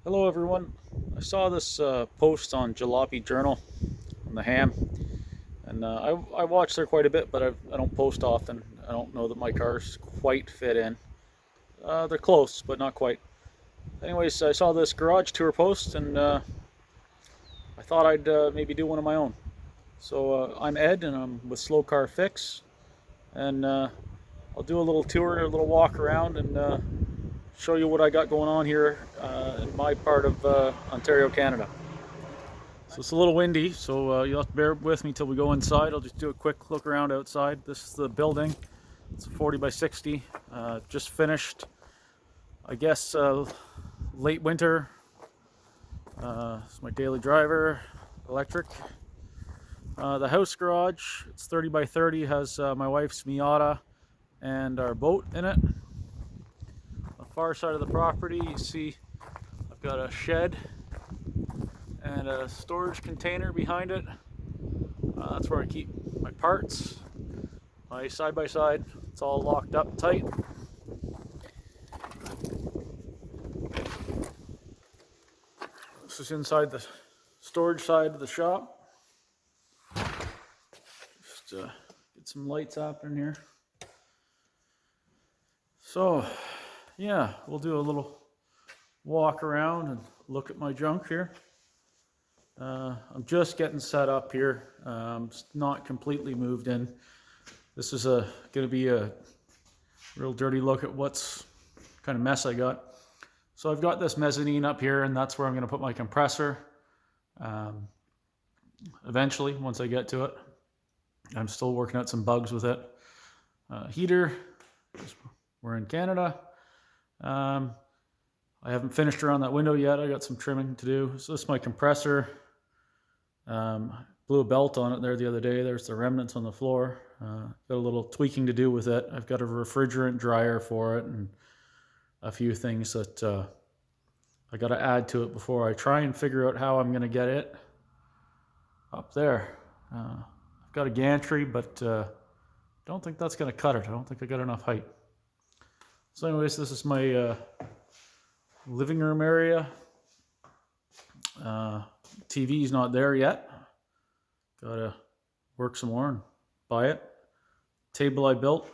Hello everyone. I saw this post on Jalopy Journal on the ham, and I watch there quite a bit, but I don't post often. I don't know that my cars quite fit in. They're close, but not quite. Anyways, I saw this garage tour post, and I thought I'd maybe do one of my own. So I'm Ed, and I'm with Slow Car Fix, and I'll do a little tour, a little walk around, and show you what I got going on here in my part of Ontario, Canada. So it's a little windy, so you'll have to bear with me till we go inside. I'll just do a quick look around outside. This is the building. It's a 40 by 60. Just finished, I guess, late winter. It's my daily driver, electric. The house garage, it's 30 by 30, has my wife's Miata and our boat in it. Far side of the property, you see I've got a shed and a storage container behind it. That's where I keep my parts, my side-by-side. It's all locked up tight. This is inside the storage side of the shop. Just get some lights happening here. So yeah, we'll do a little walk around and look at my junk here. I'm just getting set up here. Not completely moved in. This is going to be a real dirty look at what's kind of mess I got. So I've got this mezzanine up here, and that's where I'm going to put my compressor. Eventually, once I get to it. I'm still working out some bugs with it. Heater, we're in Canada. I haven't finished around that window yet. I got some trimming to do. So this is my compressor. Blew a belt on it there the other day. There's the remnants on the floor. Got a little tweaking to do with it. I've got a refrigerant dryer for it and a few things that I got to add to it before I try and figure out how I'm going to get it up there. I've got a gantry, but don't think that's going to cut it. I don't think I got enough height. So anyways, this is my living room area. TV's not there yet. Gotta work some more and buy it. Table I built.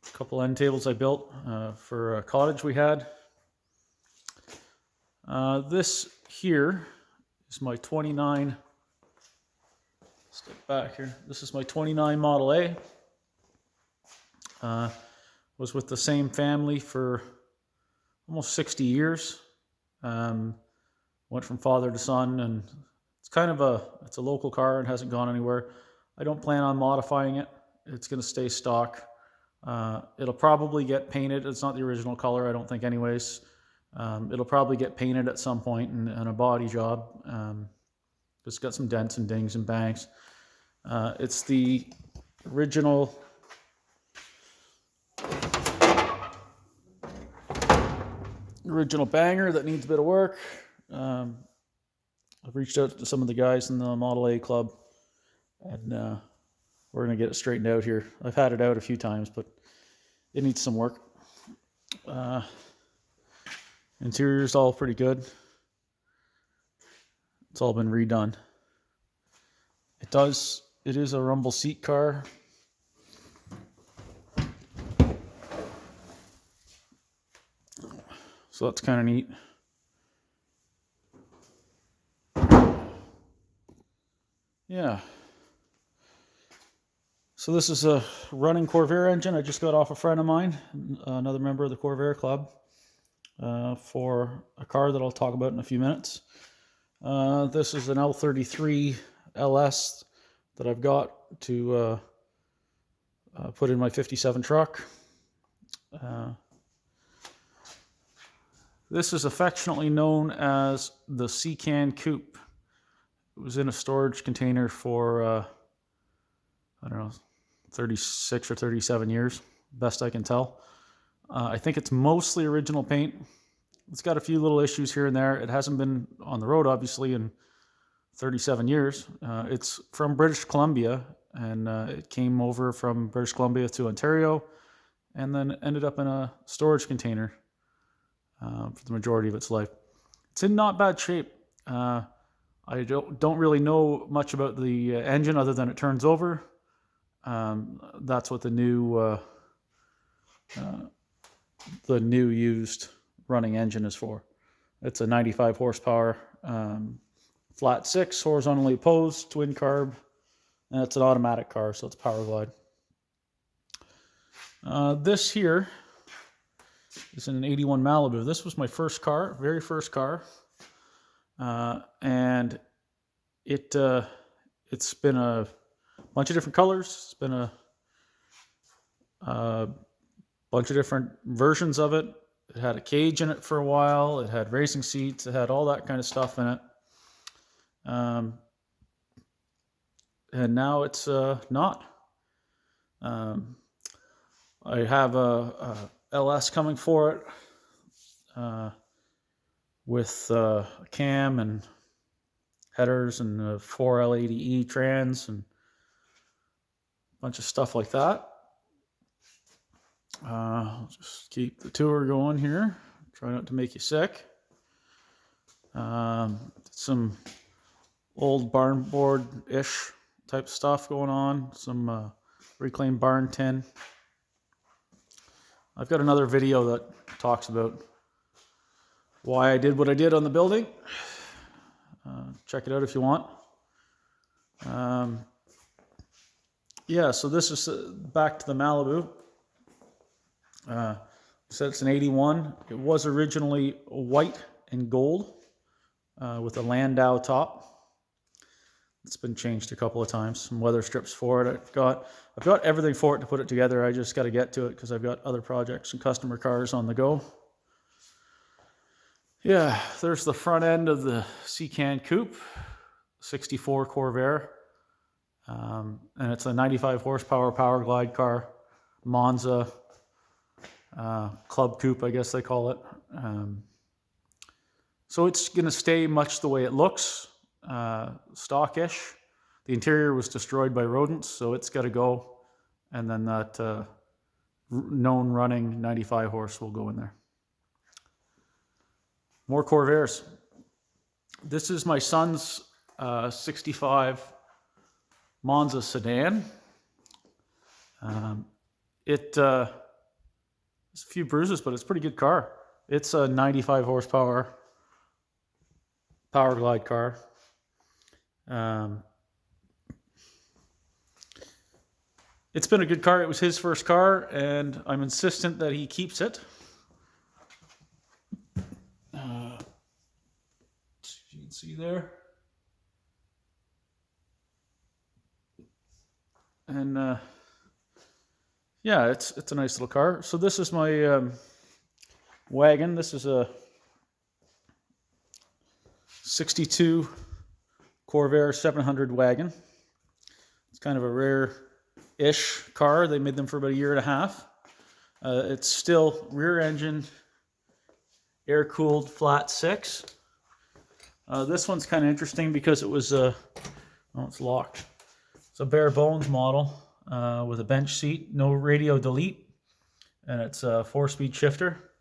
A couple end tables I built for a cottage we had. This here is my 29. Step back here. This is my 29 Model A. Was with the same family for almost 60 years. Went from father to son, and it's kind of it's a local car and hasn't gone anywhere. I don't plan on modifying it. It's going to stay stock. It'll probably get painted. It's not the original color, I don't think anyways. It'll probably get painted at some point in a body job. It's got some dents and dings and bangs. It's the original banger that needs a bit of work. I've reached out to some of the guys in the Model A club, and we're going to get it straightened out here. I've had it out a few times, but it needs some work. Interior's all pretty good. It's all been redone. It is a rumble seat car. So that's kind of neat. Yeah. So this is a running Corvair engine I just got off a friend of mine, another member of the Corvair club, for a car that I'll talk about in a few minutes. This is an L33 LS that I've got to put in my 57 truck. This is affectionately known as the Seacan Coupe. It was in a storage container for, I don't know, 36 or 37 years, best I can tell. I think it's mostly original paint. It's got a few little issues here and there. It hasn't been on the road, obviously, in 37 years. It's from British Columbia, and it came over from British Columbia to Ontario, and then ended up in a storage container for the majority of its life. It's in not bad shape. I don't really know much about the engine other than it turns over. That's what the new used running engine is for. It's a 95 horsepower, flat six, horizontally opposed, twin carb, and it's an automatic car, so it's power glide. This here is an 81 Malibu. This was my first car, very first car, and it's been a bunch of different colors. It's been a bunch of different versions of it. It had a cage in it for a while. It had racing seats. It had all that kind of stuff in it. And now it's not. I have a LS coming for it with a cam and headers and a 4L80E trans and a bunch of stuff like that. I'll just keep the tour going here. Try not to make you sick. Some old barn board-ish type stuff going on. Some reclaimed barn tin. I've got another video that talks about why I did what I did on the building. Check it out if you want. Yeah, so this is back to the Malibu. So it's an 81. It was originally white and gold with a Landau top. It's been changed a couple of times. Some weather strips for it. I've got everything for it to put it together. I just got to get to it because I've got other projects and customer cars on the go. Yeah, there's the front end of the Seacan Coupe, 64 Corvair. And it's a 95 horsepower power glide car, Manza Club Coupe, I guess they call it. So it's going to stay much the way it looks, stockish. The interior was destroyed by rodents, so it's got to go. And then that known running 95 horse will go in there. More Corvairs. This is my son's 65 Manza Sedan. It's a few bruises, but it's a pretty good car. It's a 95 horsepower power glide car. It's been a good car. It was his first car, and I'm insistent that he keeps it. You can see there. And yeah, it's a nice little car. So this is my wagon. This is a 62 Corvair 700 wagon. It's kind of a rare-ish car. They made them for about a year and a half. It's still rear engine, air-cooled flat six. This one's kind of interesting because it was oh, it's locked. It's a bare bones model with a bench seat, no radio delete, and it's a 4-speed shifter.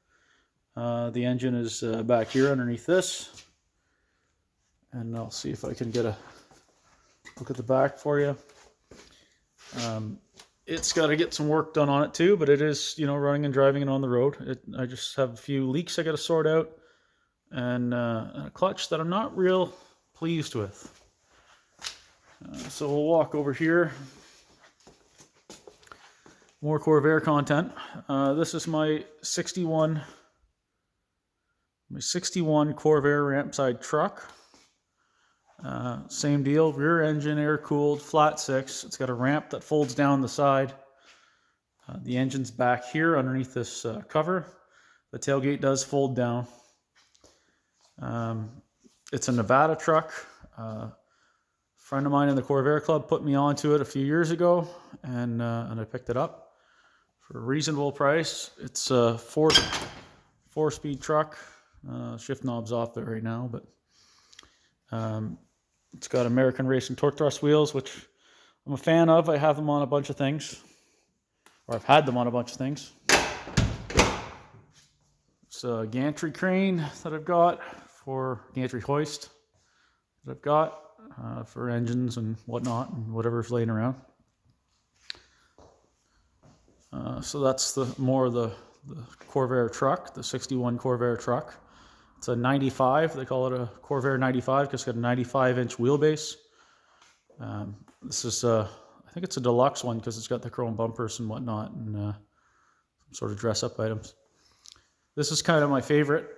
The engine is back here underneath this. And I'll see if I can get a look at the back for you. It's got to get some work done on it too, but it is, running and driving it on the road. I just have a few leaks I got to sort out, and a clutch that I'm not real pleased with. So we'll walk over here. More Corvair content. This is my 61 Corvair Rampside truck. Same deal, rear engine, air cooled, flat six. It's got a ramp that folds down the side. The engine's back here underneath this cover. The tailgate does fold down. It's a Nevada truck. A friend of mine in the Corvair Club put me onto it a few years ago, and I picked it up for a reasonable price. It's a four-speed truck. Shift knob's off there right now, but it's got American Racing torque thrust wheels, which I'm a fan of. I have them on a bunch of things, or I've had them on a bunch of things. It's a gantry crane that I've got for gantry hoist that I've got for engines and whatnot and whatever's laying around. So that's more the Corvair truck, the 61 Corvair truck. It's a 95. They call it a Corvair 95 because it's got a 95-inch wheelbase. This is I think it's a deluxe one because it's got the chrome bumpers and whatnot and some sort of dress-up items. This is kind of my favorite.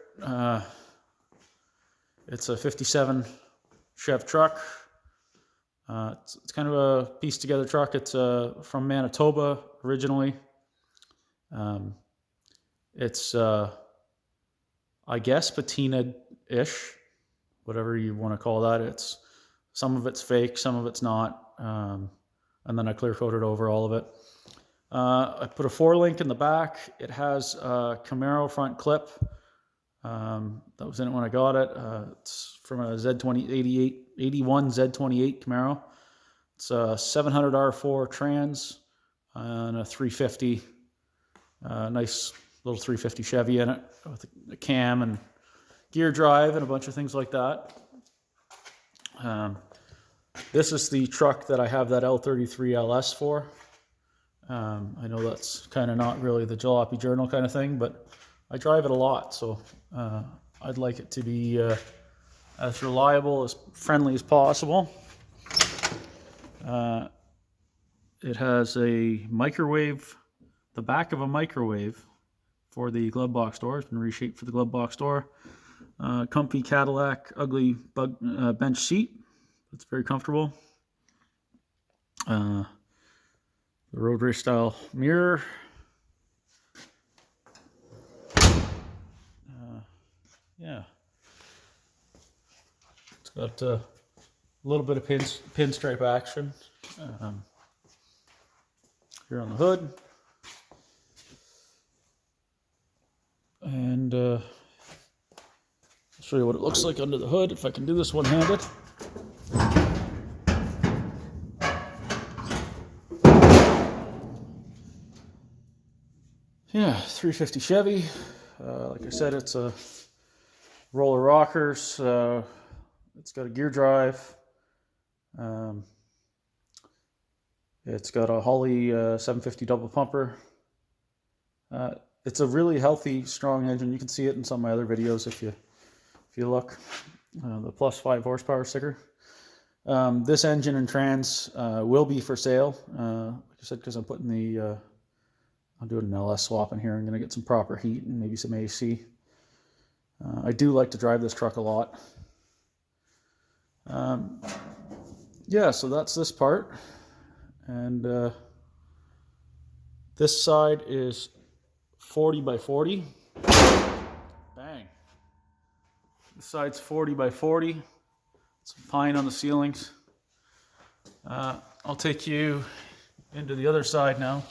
It's a 57 Chev truck. It's kind of a pieced together truck. It's from Manitoba originally. It's I guess patina-ish, whatever you want to call that. It's some of it's fake, some of it's not, and then I clear coated over all of it. I put a 4-link in the back. It has a Camaro front clip. That was in it when I got it. It's from a Z81 Z28 Camaro. It's a 700 R4 trans and a 350. Nice little 350 Chevy in it with a cam and gear drive and a bunch of things like that. This is the truck that I have that L33 LS for. I know that's kind of not really the Jalopy Journal kind of thing, but I drive it a lot, so I'd like it to be as reliable, as friendly as possible. It has a microwave, the back of a microwave for the glove box door. It's been reshaped for the glove box door. Comfy Cadillac ugly bench seat. It's very comfortable. The road race style mirror. Yeah. It's got a little bit of pinstripe action here on the hood. And I'll show you what it looks like under the hood if I can do this one-handed. Yeah, 350 Chevy. Like I said, it's a roller rockers. It's got a gear drive. It's got a Holley 750 double pumper. It's a really healthy, strong engine. You can see it in some of my other videos if you look. The +5 horsepower sticker. This engine and trans will be for sale. Like I said, because I'm putting I'm doing an LS swap in here. I'm going to get some proper heat and maybe some AC. I do like to drive this truck a lot. Yeah, so that's this part. And this side is 40 by 40. Bang. This side's 40 by 40. Some pine on the ceilings. I'll take you into the other side now.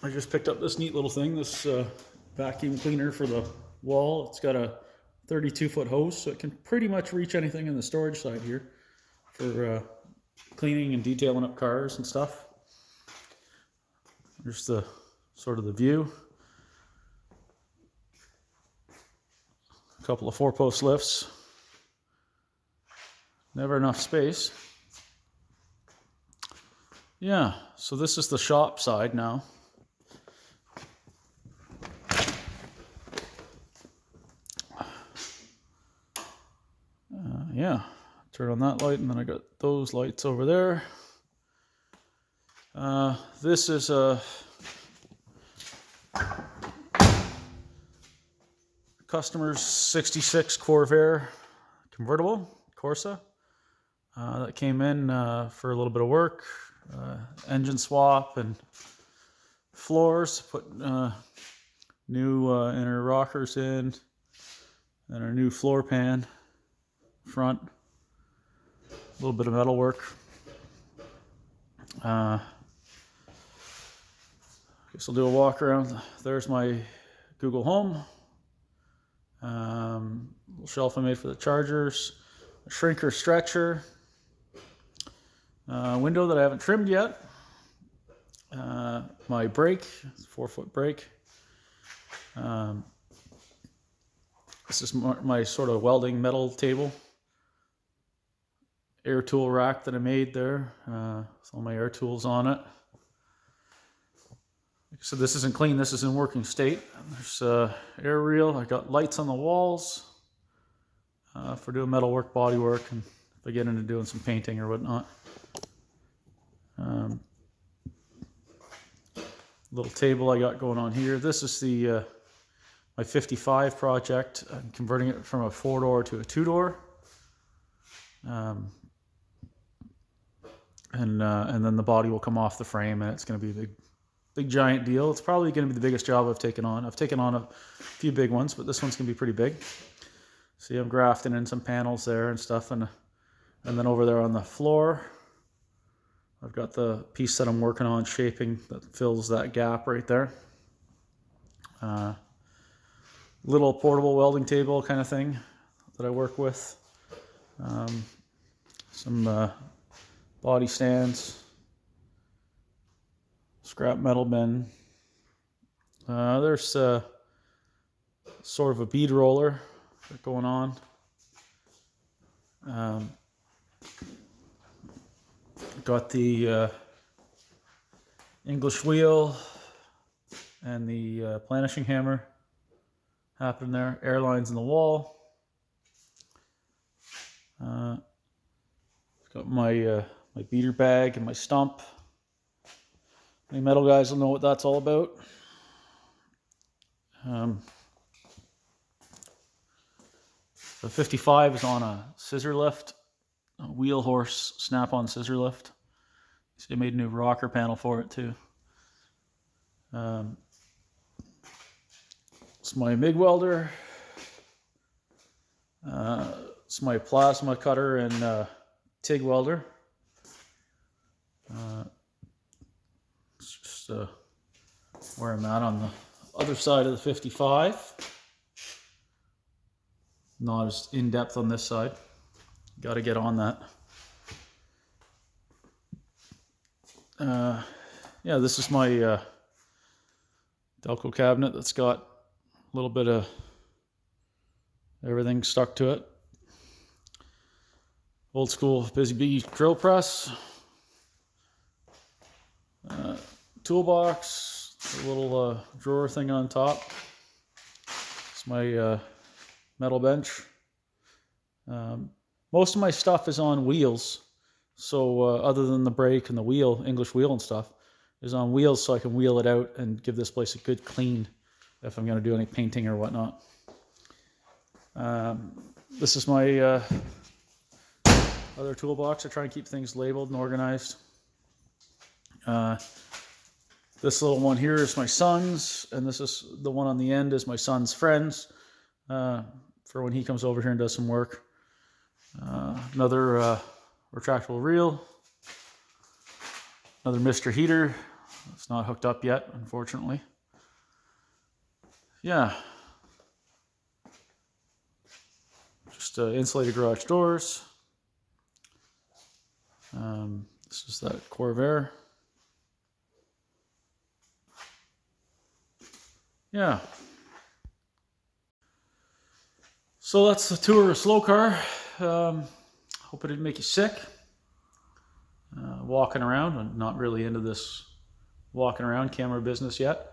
I just picked up this neat little thing, this vacuum cleaner for the wall. It's got a 32-foot hose, so it can pretty much reach anything in the storage side here for cleaning and detailing up cars and stuff. There's the sort of the view. A couple of 4-post lifts. Never enough space. Yeah, so this is the shop side now. Yeah, turn on that light, and then I got those lights over there. This is a customer's 66 Corvair convertible, Corsa. That came in for a little bit of work, engine swap and floors, put new inner rockers in, and a new floor pan front, a little bit of metal work. Guess I'll do a walk around. There's my Google Home. Little shelf I made for the chargers, a shrinker stretcher, window that I haven't trimmed yet, my brake, 4-foot brake, This is my sort of welding metal table. Air tool rack that I made there. With all my air tools on it. So this isn't clean, this is in working state. There's air reel. I got lights on the walls for doing metal work, body work, and if I get into doing some painting or whatnot. Little table I got going on here. This is the my 55 project. I'm converting it from a 4-door to a 2-door. And then the body will come off the frame, and it's going to be a big giant deal. It's probably going to be the biggest job I've taken on. I've taken on a few big ones, but this one's going to be pretty big. See, I'm grafting in some panels there and stuff, and then over there on the floor, I've got the piece that I'm working on shaping that fills that gap right there. Little portable welding table kind of thing that I work with. Some body stands, scrap metal bin. There's sort of a bead roller going on. Got the English wheel and the planishing hammer happening there. Airlines in the wall. Got my my beater bag and my stump. Any metal guys will know what that's all about. The 55 is on a scissor lift, a wheel horse snap-on scissor lift. So they made a new rocker panel for it too. It's my MIG welder. It's my plasma cutter and TIG welder. It's just where I'm at on the other side of the 55. Not as in-depth on this side. Got to get on that. Yeah, this is my Delco cabinet that's got a little bit of everything stuck to it. Old school Busy Bee drill press. Toolbox, a little drawer thing on top. It's my metal bench. Most of my stuff is on wheels. So other than the brake and the wheel, English wheel and stuff, is on wheels so I can wheel it out and give this place a good clean if I'm going to do any painting or whatnot. This is my other toolbox. I try and keep things labeled and organized. This little one here is my son's, and this is the one on the end is my son's friend's for when he comes over here and does some work. Another retractable reel. Another Mr. Heater. It's not hooked up yet, unfortunately. Yeah. Just insulated garage doors. This is that Corvair. Yeah. So that's the tour of Slow Car. Hope it didn't make you sick. Walking around. I'm not really into this walking around camera business yet.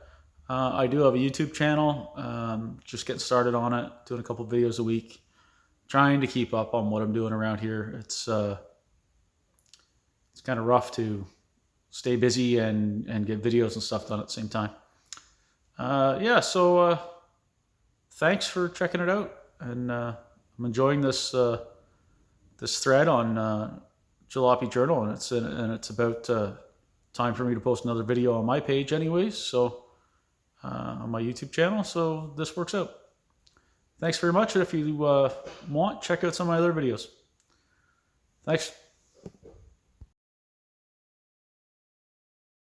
I do have a YouTube channel. Just getting started on it. Doing a couple videos a week. Trying to keep up on what I'm doing around here. It's kind of rough to stay busy and get videos and stuff done at the same time. Yeah, so thanks for checking it out, and I'm enjoying this this thread on Jalopy Journal, and it's about time for me to post another video on my page, anyways. So on my YouTube channel, so this works out. Thanks very much, and if you want, check out some of my other videos. Thanks.